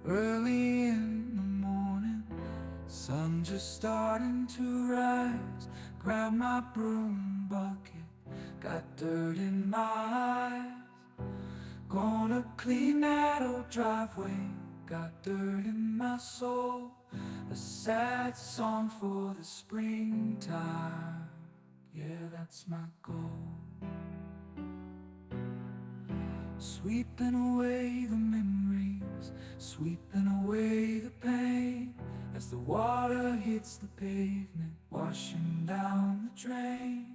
Early in the morning, sun just starting to rise. Grab my broom bucket, got dirt in my eyes. Gonna clean that old driveway, got dirt in my soul. A sad song for the springtime, yeah, that's my goal. Sweeping away the memories, sweeping away the pain, as the water hits the pavement, washing down the drain.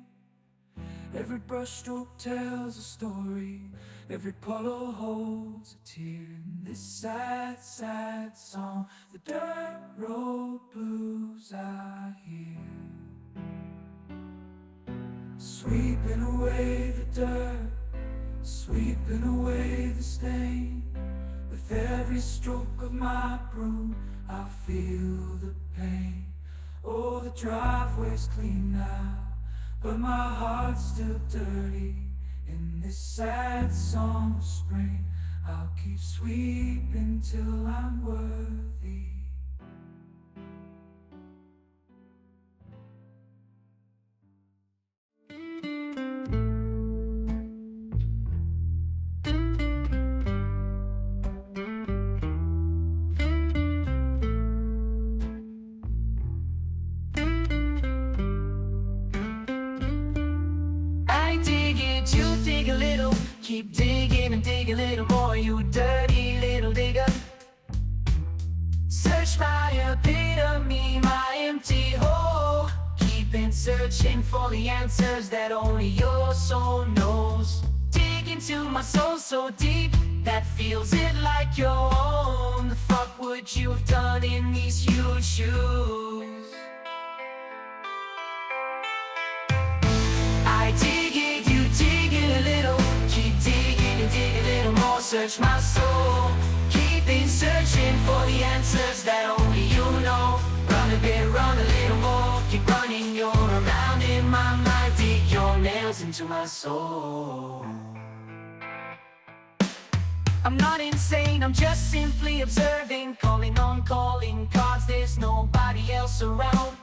Every brushstroke tells a story, every puddle holds a tear. In this sad, sad song, the dirt road blues I hear. Sweeping away the dirt, sweeping away the stain. With every stroke of my broom, I feel the pain. Oh, the driveway's clean now, but my heart's still dirty. In this sad song of spring, I'll keep sweeping till I'm worthy. I dig it, you dig a little. Keep digging and dig a little more, you dirty little digger. Search my epitome, my empty hole. Keeping searching for the answers that only your soul knows. Dig into my soul so deep, that feels it like your own. The fuck would you have done in these huge shoes? I dig it, you dig it a little. Keep digging and dig a little more. Search my soul, keeping searching for the answers that only you know. Run a bit, run a little more. Keep running, you're around in my mind. Dig your nails into my soul. I'm not insane, I'm just simply observing. Calling on calling cards, there's nobody else around.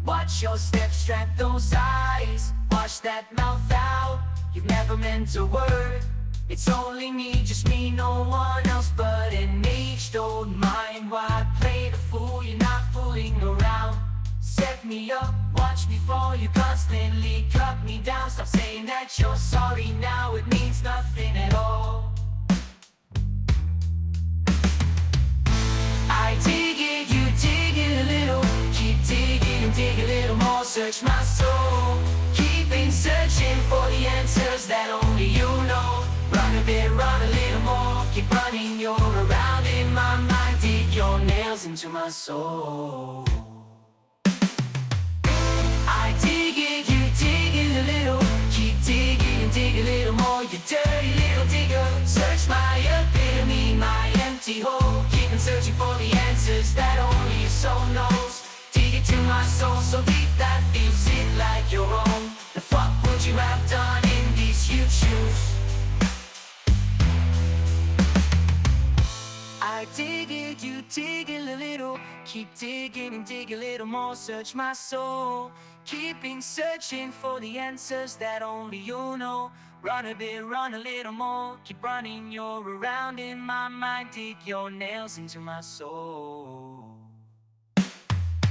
Watch your steps, strap those eyes, wash that mouth out. You've never meant a word. It's only me, just me, no one else but an aged old mind. Why play the fool? You're not fooling around. Set me up, watch me fall. You constantly cut me down. Stop saying that you're sorry now, it means nothing at all. I dig it, you dig it a little. Keep digging and dig a little more. Search my soul, keeping searching for the answers that only you know. Run a bit, run a little more. Keep running, you're around in my mind. Dig your nails into my soul. I dig it, you dig it a little. Keep digging and dig a little more. You dirty little digger. Search my epitome, my empty hole. Keeping searching for the answers that only your soul knows. Dig it to my soul so deep that feels it like your own. The fuck would you have done in these huge shoes? I dig it, you dig it a little. Keep digging and dig a little more. Search my soul, keeping searching for the answers that only you know. Run a bit, run a little more. Keep running, you're around in my mind. Dig your nails into my soul.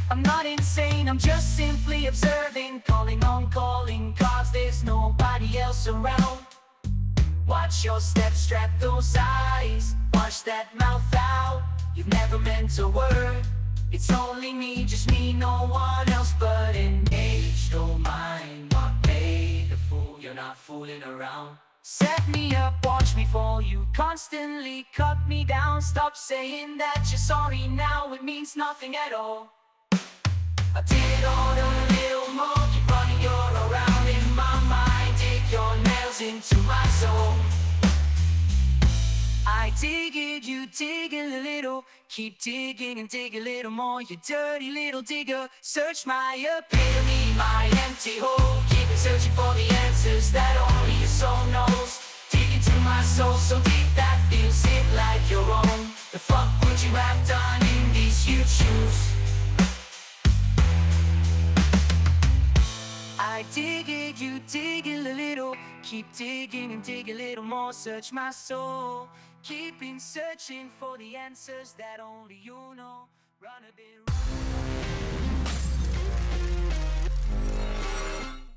I'm not insane, I'm just simply observing. Calling on calling cards, there's nobody else around. Watch your steps, strap those eyes, wash that mouth out. You've never meant a word. It's only me, just me, no one else but an aged old mind. Why play the fool? You're not fooling around. Set me up, watch me fall. You constantly cut me down. Stop saying that you're sorry now, it means nothing at all. I did on a little more. Keep running, you're around in my mind. Dig your nails into my soul. I dig it, you dig it a little. Keep digging and dig a little more. You dirty little digger. Search my epitome, my empty hole. Keep searching for the answers that only your soul knows. Dig into my soul so deep that feels it like your own. The fuck you have done in these huge shoes. I dig it, you dig it a little. Keep digging and dig a little more. Search my soul. Keeping searching for the answers that only you know. Run a bit.